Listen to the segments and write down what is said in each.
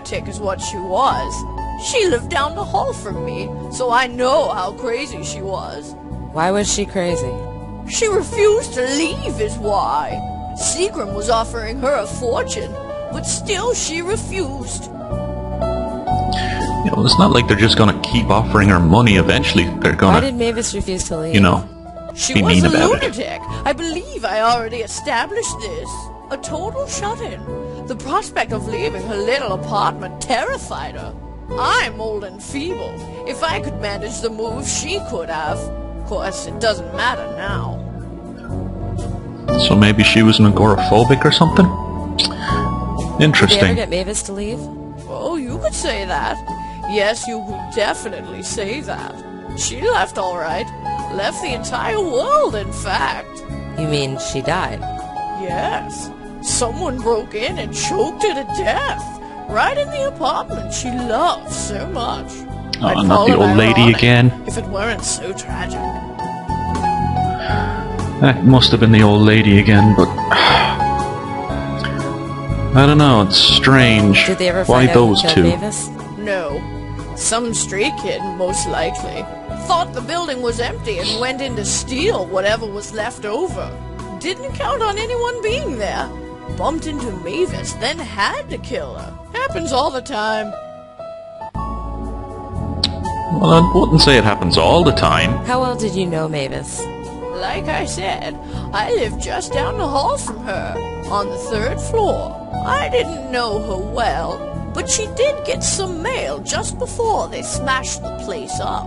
lunatic is what she was. She lived down the hall from me, so I know how crazy she was. Why was she crazy? She refused to leave is why. Seagram was offering her a fortune, but still she refused. You know, it's not like they're just gonna keep offering her money. Eventually, they're gonna... Why did Mavis refuse to leave? You know, she be was mean a about lunatic. I believe I already established this. A total shut-in. The prospect of leaving her little apartment terrified her. I'm old and feeble. If I could manage the move, she could have. Of course, it doesn't matter now. So maybe she was an agoraphobic or something? Interesting. Did you ever get Mavis to leave? Oh, you could say that. Yes, you could definitely say that. She left all right. Left the entire world, in fact. You mean she died? Yes. Someone broke in and choked her to death. Right in the apartment she loved so much. Oh, not the old lady again. If it weren't so tragic. That must have been the old lady again, but... I don't know, it's strange. Did they ever Why find out those who killed two? Mavis? No. Some stray kid, most likely. Thought the building was empty and went in to steal whatever was left over. Didn't count on anyone being there. Bumped into Mavis, then had to kill her. Happens all the time. Well, I wouldn't say it happens all the time. How well did you know Mavis? Like I said, I lived just down the hall from her, on the 3rd floor. I didn't know her well, but she did get some mail just before they smashed the place up.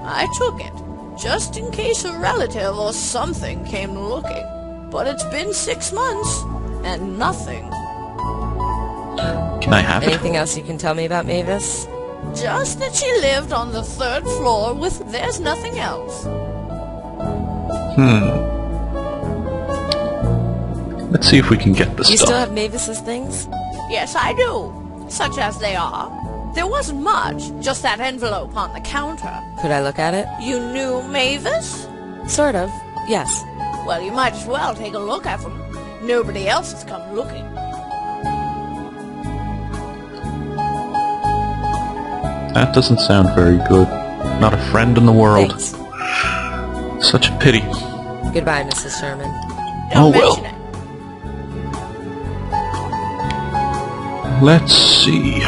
I took it, just in case a relative or something came looking. But it's been 6 months, and nothing. Can I have it? Anything else you can tell me about Mavis? Just that she lived on the 3rd floor with there's nothing else. Let's see if we can get the You stuff. still have Mavis's things? Yes, I do. Such as they are. There wasn't much, just that envelope on the counter. Could I look at it? You knew Mavis? Sort of, yes. Well, you might as well take a look at them. Nobody else has come looking. That doesn't sound very good. Not a friend in the world. Thanks. Such a pity. Goodbye, Mrs. Sherman. Don't well. mention it. Let's see.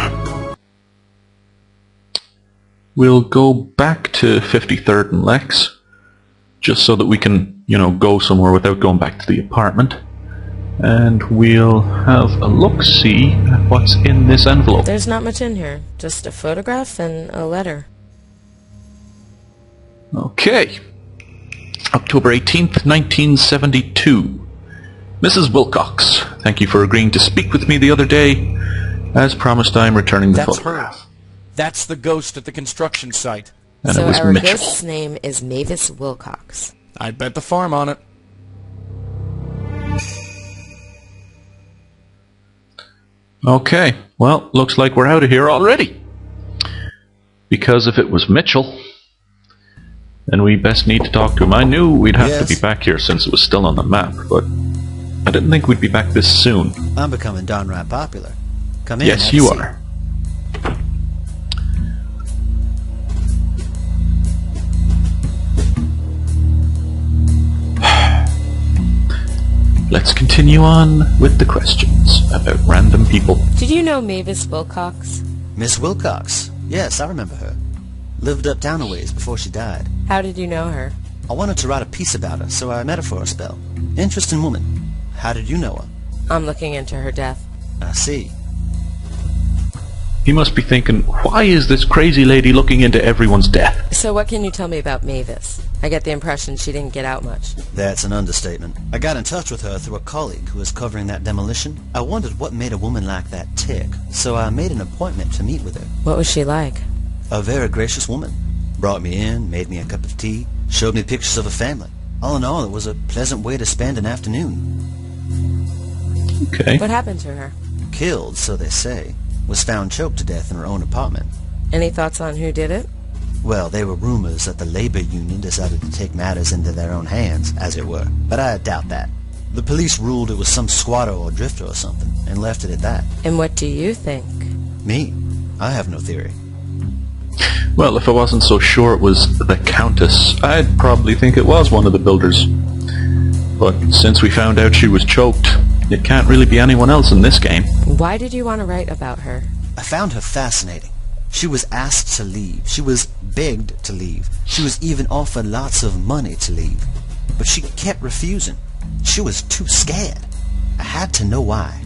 We'll go back to 53rd and Lex, just so that we can, you know, go somewhere without going back to the apartment. And we'll have a look-see at what's in this envelope. There's not much in here. Just a photograph and a letter. Okay. October 18th, 1972. Mrs. Wilcox, thank you for agreeing to speak with me the other day. As promised, I am returning the That's photograph. her. That's the ghost at the construction site. And So it was our Mitchell. ghost's name is Mavis Wilcox. I'd bet the farm on it. Okay, well, looks like we're out of here already. Because if it was Mitchell, then we best need to talk to him. I knew we'd have to be back here since it was still on the map, but I didn't think we'd be back this soon. I'm becoming downright popular. Come in. Yes, have a you seat. are. Let's continue on with the questions about random people. Did you know Mavis Wilcox? Miss Wilcox. Yes, I remember her. Lived up town a ways before she died. How did you know her? I wanted to write a piece about her, so I met her for a spell. Interesting woman. How did you know her? I'm looking into her death. I see. He must be thinking, why is this crazy lady looking into everyone's death? So what can you tell me about Mavis? I get the impression she didn't get out much. That's an understatement. I got in touch with her through a colleague who was covering that demolition. I wondered what made a woman like that tick, so I made an appointment to meet with her. What was she like? A very gracious woman. Brought me in, made me a cup of tea, showed me pictures of her family. All in all, it was a pleasant way to spend an afternoon. Okay. What happened to her? Killed, so they say. Was found choked to death in her own apartment. Any thoughts on who did it? Well, there were rumors that the labor union decided to take matters into their own hands, as it were. But I doubt that. The police ruled it was some squatter or drifter or something, and left it at that. And what do you think? Me? I have no theory. Well, if I wasn't so sure it was the Countess, I'd probably think it was one of the builders. But since we found out she was choked, it can't really be anyone else in this game. Why did you want to write about her? I found her fascinating. She was asked to leave. She was begged to leave. She was even offered lots of money to leave. But she kept refusing. She was too scared. I had to know why.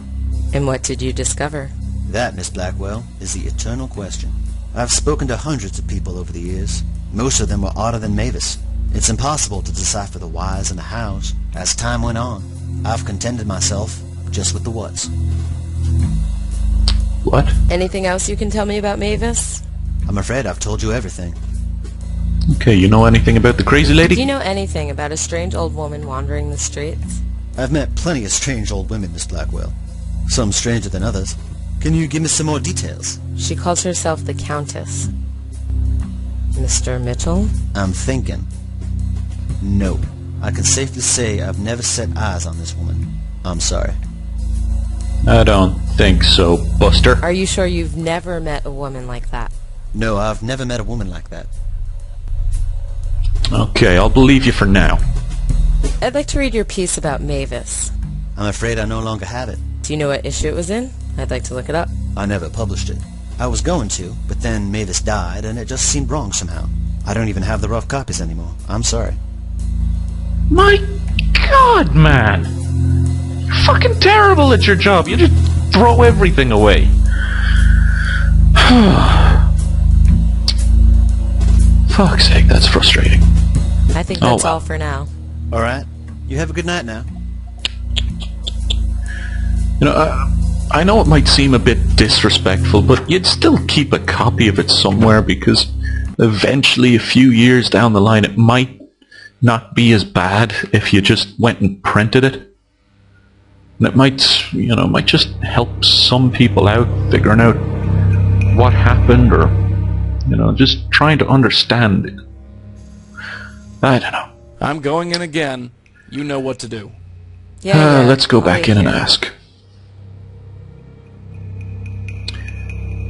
And what did you discover? That, Miss Blackwell, is the eternal question. I've spoken to hundreds of people over the years. Most of them were odder than Mavis. It's impossible to decipher the whys and the hows. As time went on, I've contented myself just with the whats. What? Anything else you can tell me about Mavis? I'm afraid I've told you everything. Okay, you know anything about the crazy lady? Do you know anything about a strange old woman wandering the streets? I've met plenty of strange old women, Miss Blackwell. Some stranger than others. Can you give me some more details? She calls herself the Countess. Mr. Mitchell? I'm thinking. No. I can safely say I've never set eyes on this woman. I'm sorry. I don't think so, Buster. Are you sure you've never met a woman like that? No, I've never met a woman like that. Okay, I'll believe you for now. I'd like to read your piece about Mavis. I'm afraid I no longer have it. Do you know what issue it was in? I'd like to look it up. I never published it. I was going to, but then Mavis died, and it just seemed wrong somehow. I don't even have the rough copies anymore. I'm sorry. My God, man! You're fucking terrible at your job. You just throw everything away. Fuck's sake, that's frustrating. I think that's all for now. All right. You have a good night now. You know, I know it might seem a bit disrespectful, but you'd still keep a copy of it somewhere because eventually, a few years down the line, it might not be as bad if you just went and printed it. And it might, you know, might just help some people out figuring out what happened or, you know, just trying to understand it. I don't know. I'm going in again. You know what to do. Yeah, Let's go I'll back wait in and here. ask.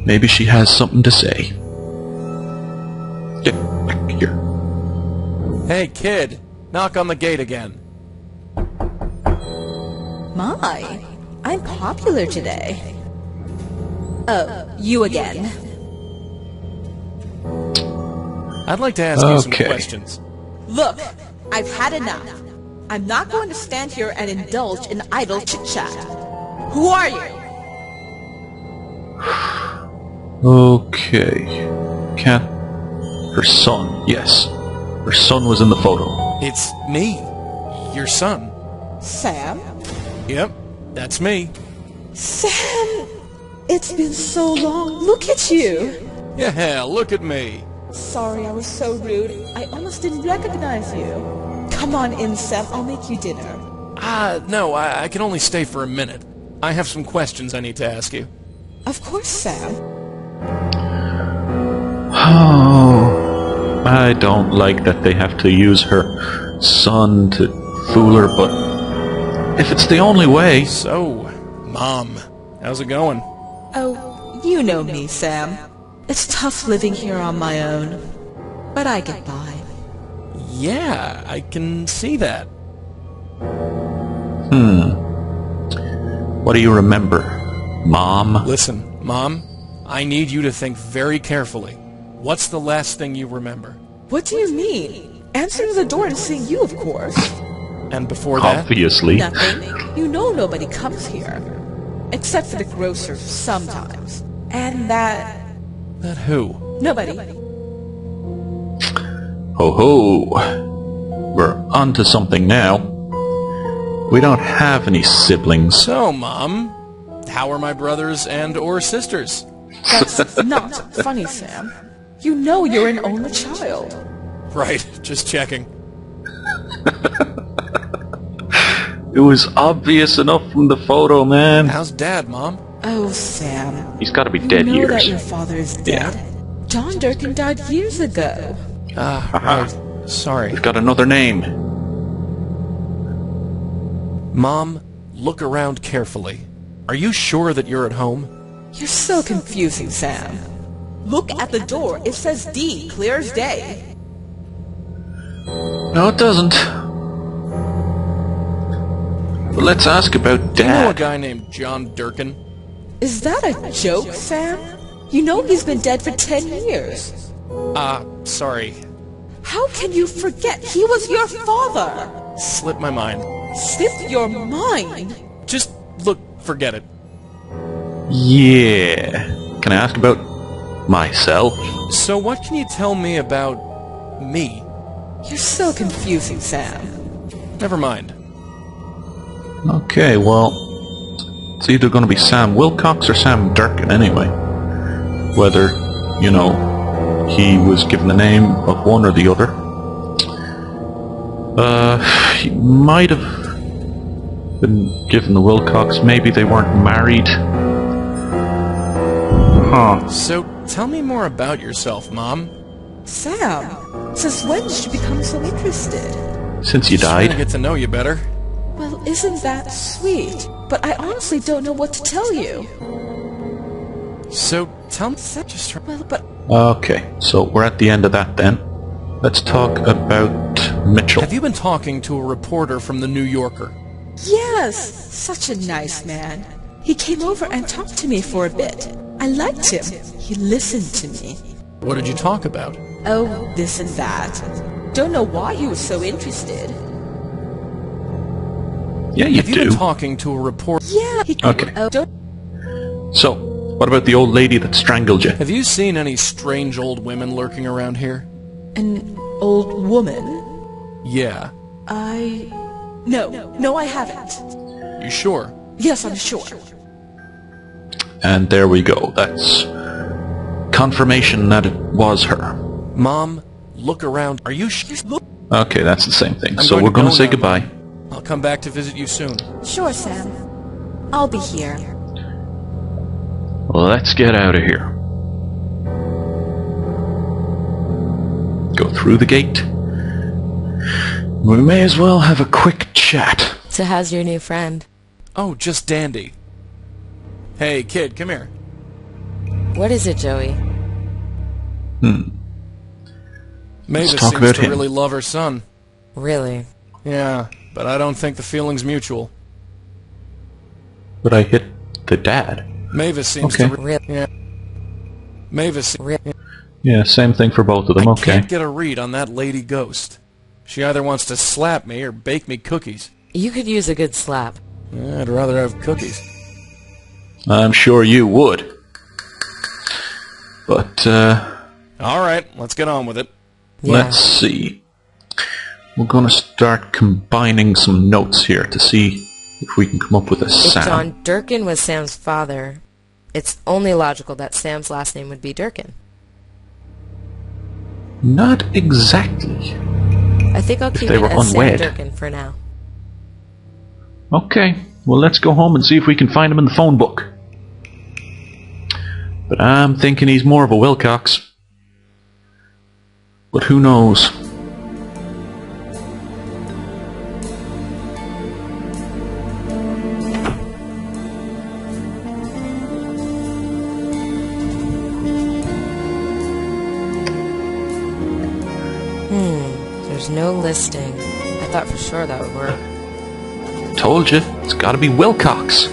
Maybe she has something to say. Get back here. Hey, kid. Knock on the gate again. My, I'm popular today. Oh, you again. I'd like to ask you some Okay. questions. Look, I've had enough. I'm not going to stand here and indulge in idle chit-chat. Who are you? Okay. Cat. Her son, yes. Her son was in the photo. It's me. Your son. Sam? Yep, that's me. Sam! It's been so long. Look at you. Yeah, look at me. Sorry I was so rude. I almost didn't recognize you. Come on in, Sam. I'll make you dinner. No, I can only stay for a minute. I have some questions I need to ask you. Of course, Sam. Oh, I don't like that they have to use her son to fool her, but if it's the only way... So, Mom, how's it going? Oh, you know me, Sam. It's tough living here on my own. But I get by. Yeah, I can see that. What do you remember, Mom? Listen, Mom, I need you to think very carefully. What's the last thing you remember? What do you mean? Answering the door and seeing you, of course. And before that? Obviously. Nothing. You know nobody comes here. Except for the grocer sometimes. And that... That who? nobody. Ho ho! We're onto something now. We don't have any siblings. So, Mom, how are my brothers and or sisters? That's not funny, Sam. You know you're an only child. Right, just checking. It was obvious enough from the photo, man. How's Dad, Mom? Oh, Sam. He's got to be You dead know years. that your father is dead. John Durkin died years ago. Right. Sorry. He's got another name. Mom, look around carefully. Are you sure that you're at home? You're so confusing, Sam. Look at the door. It says D, clear as day. No, it doesn't. But let's ask about Do you know a Dad. guy named John Durkin? Is that a joke, Sam? You know he's been dead for 10 years. Sorry. How can you forget? He was your father. Slipped my mind. Slipped your mind? Just, look, forget it. Yeah. Can I ask about myself? So what can you tell me about me? You're so confusing, Sam. Never mind. Okay, well, it's either going to be Sam Wilcox or Sam Durkin anyway. Whether, you know, he was given the name of one or the other. He might have been given the Wilcox. Maybe they weren't married. Huh. So, tell me more about yourself, Mom. Sam, since when did you become so interested? Since you Just trying to died. get to know you better. Well, isn't that sweet? But I honestly don't know what to tell you. So, tell me... Just try... Well, but... Okay, so we're at the end of that then. Let's talk about Mitchell. Have you been talking to a reporter from the New Yorker? Yes, such a nice man. He came over and talked to me for a bit. I liked him. He listened to me. What did you talk about? Oh, this and that. Don't know why he was so interested. Yeah, you Have you been do. talking to a reporter? Yeah, he... Okay. Oh, don't... So, what about the old lady that strangled you? Have you seen any strange old women lurking around here? An old woman? Yeah. No, I haven't. You sure? Yes, I'm sure. And there we go. That's confirmation that it was her. Mom, look around. Are you sure? Okay, that's the same thing. I'm So going we're to going go to say now, goodbye. Mom. I'll come back to visit you soon. Sure, Sam. I'll be here. Let's get out of here. Go through the gate. We may as well have a quick chat. So how's your new friend? Oh, just dandy. Hey, kid, come here. What is it, Joey? Mavis talk seems about to him. really love her son. Really? Yeah, but I don't think the feeling's mutual. But I hit the dad. Mavis seems Okay. to... Really? Yeah. Mavis... Yeah, same thing for both of them. I Okay. can't get a read on that lady ghost. She either wants to slap me or bake me cookies. You could use a good slap. I'd rather have cookies. I'm sure you would. But, All right, let's get on with it. Yeah. let's see. We're going to start combining some notes here to see if we can come up with a If sound. John Durkin was Sam's father, it's only logical that Sam's last name would be Durkin. Not exactly. I think I'll keep they it were as Sam unwed. Durkin for now. Okay, well let's go home and see if we can find him in the phone book. But I'm thinking he's more of a Wilcox. But who knows? There's no listing. I thought for sure that would work. Told you, it's gotta be Wilcox.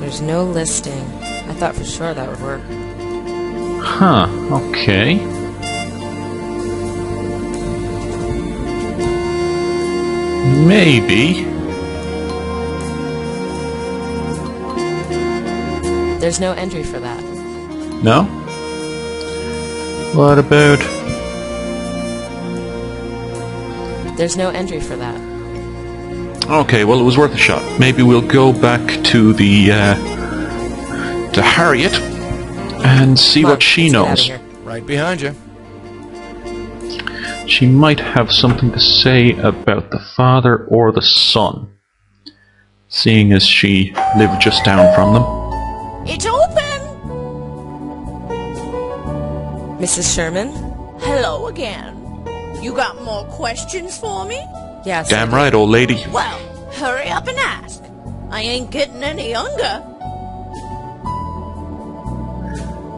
There's no listing. I thought for sure that would work. Huh, okay. Maybe. There's no entry for that. No? What about... There's no entry for that. Okay, well it was worth a shot. Maybe we'll go back to the, to Harriet and see Come on, what she let's get outta knows. here. Right behind you. She might have something to say about the father or the son, seeing as she lived just down from them. It's open! Mrs. Sherman? Hello again. You got more questions for me? Yes. Damn right, old lady. Well, hurry up and ask. I ain't getting any younger.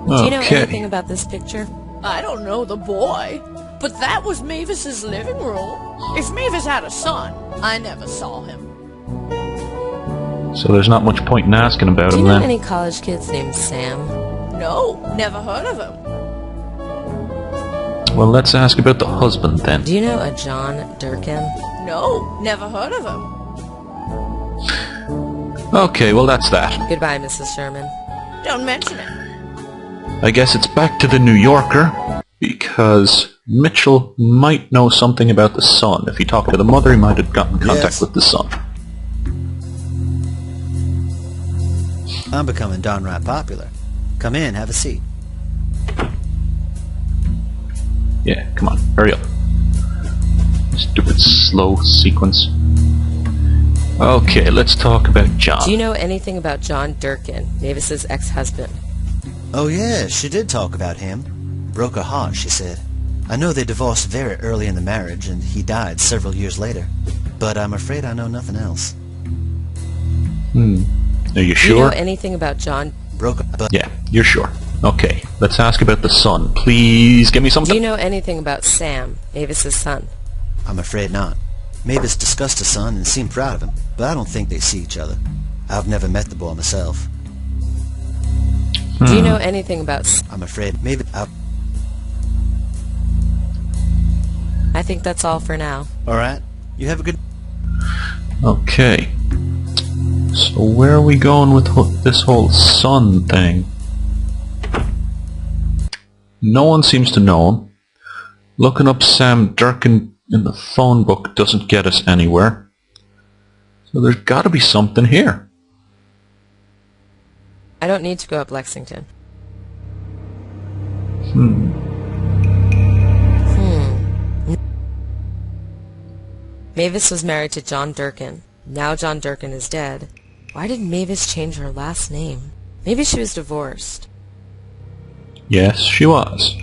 Do you know Okay. anything about this picture? I don't know the boy, but that was Mavis's living room. If Mavis had a son, I never saw him. So there's not much point in asking about Do him you know then. any college kids named Sam? No, never heard of him. Well, let's ask about the husband then. Do you know a John Durkin? No, never heard of him. Okay, well that's that. Goodbye, Mrs. Sherman. Don't mention it. I guess it's back to the New Yorker, because Mitchell might know something about the son. If he talked to the mother, he might have gotten in contact Yes. with the son. I'm becoming downright popular. Come in, have a seat. Yeah, come on, hurry up. Stupid slow sequence. Okay, let's talk about John. Do you know anything about John Durkin, Mavis's ex-husband? Oh yeah, she did talk about him. Broke her heart, she said. I know they divorced very early in the marriage, and he died several years later. But I'm afraid I know nothing else. Are you Do you know sure? anything about John? Broke her, but Yeah, you're sure. Okay, let's ask about the son. Please give me Do something. you know anything about Sam, Mavis's son? I'm afraid not. Mavis discussed her son and seemed proud of him, but I don't think they see each other. I've never met the boy myself. Do you know anything about... I'm afraid maybe I think that's all for now. Alright, you have a good... Okay. So where are we going with this whole son thing? No one seems to know him. Looking up Sam Durkin in the phone book doesn't get us anywhere. So there's got to be something here. I don't need to go up Lexington. Mavis was married to John Durkin. Now John Durkin is dead. Why did Mavis change her last name? Maybe she was divorced. Yes, she was.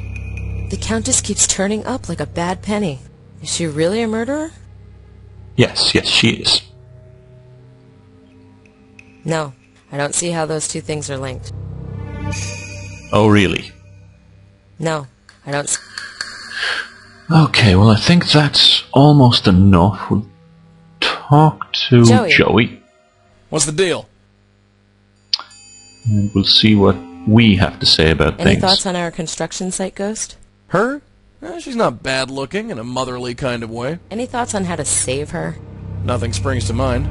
The Countess keeps turning up like a bad penny. Is she really a murderer? Yes, she is. No, I don't see how those two things are linked. Oh, really? No, I don't see... Okay, well I think that's almost enough. We'll talk to Joey What's the deal? and we'll see what we have to say about Any things. thoughts on our construction site ghost? Her? She's not bad looking in a motherly kind of way. Any thoughts on how to save her? Nothing springs to mind.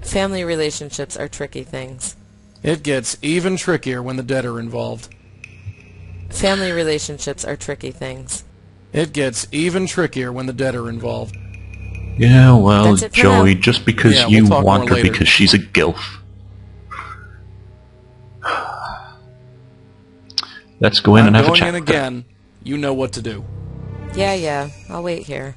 Family relationships are tricky things. It gets even trickier when the dead are involved. Family relationships are tricky things. It gets even trickier when the dead are involved. Yeah, well, That's it for Joey, now. just because Yeah, you we'll talk want more her later. because she's a gilf. Let's go in and I'm have a going chat in with her. again. You know what to do. Yeah, I'll wait here.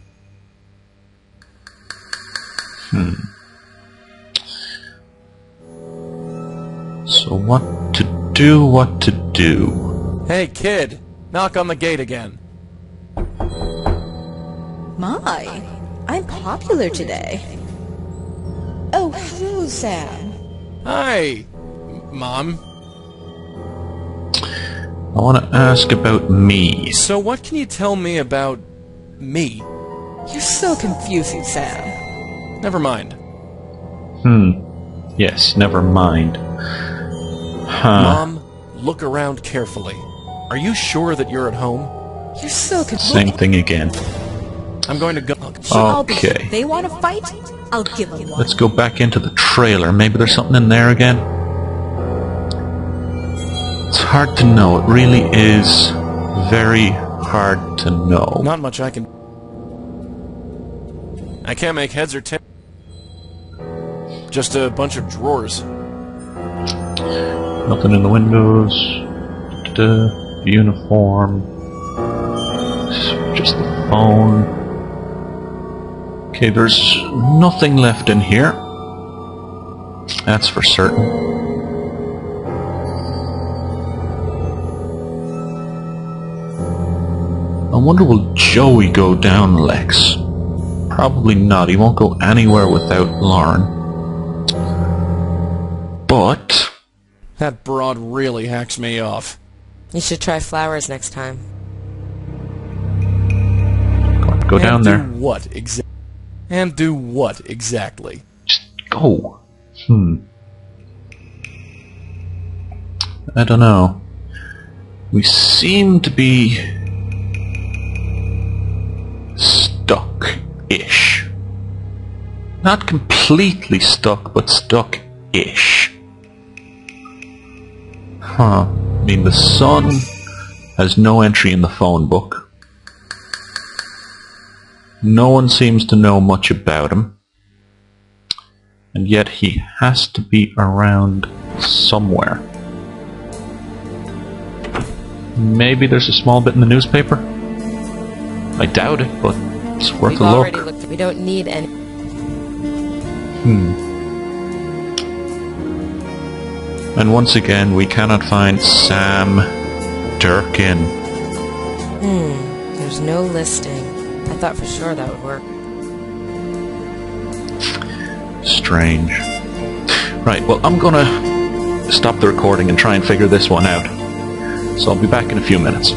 So what to do? Hey, kid! Knock on the gate again. My, I'm popular today. Oh, hello, Sam. Hi, Mom. I want to ask about me. So what can you tell me about me? You're so confusing, Sam. Never mind. Yes, never mind. Mom, look around carefully. Are you sure that you're at home? You're so confusing. Same thing again. I'm going to go... I'll be here. Okay. They want to fight? I'll give them one. Let's go back into the trailer. Maybe there's something in there again. It's hard to know. It really is very hard to know. Not much I can... I can't make heads or tails. Just a bunch of drawers. Nothing in the windows. Uniform. Just the phone. Okay, there's nothing left in here. That's for certain. I wonder, will Joey go down Lex? Probably not. He won't go anywhere without Lauren. But That broad really hacks me off. You should try flowers next time. go down there. And do what exactly? Just go. I don't know. We seem to be stuck-ish. Not completely stuck, but stuck-ish. I mean, the son has no entry in the phone book. No one seems to know much about him. And yet he has to be around somewhere. Maybe there's a small bit in the newspaper? I doubt it, but it's worth a look. We've already looked. We don't need any. And once again, we cannot find Sam Durkin. There's no listing. I thought for sure that would work. Strange. Right, well, I'm gonna stop the recording and try and figure this one out. So I'll be back in a few minutes.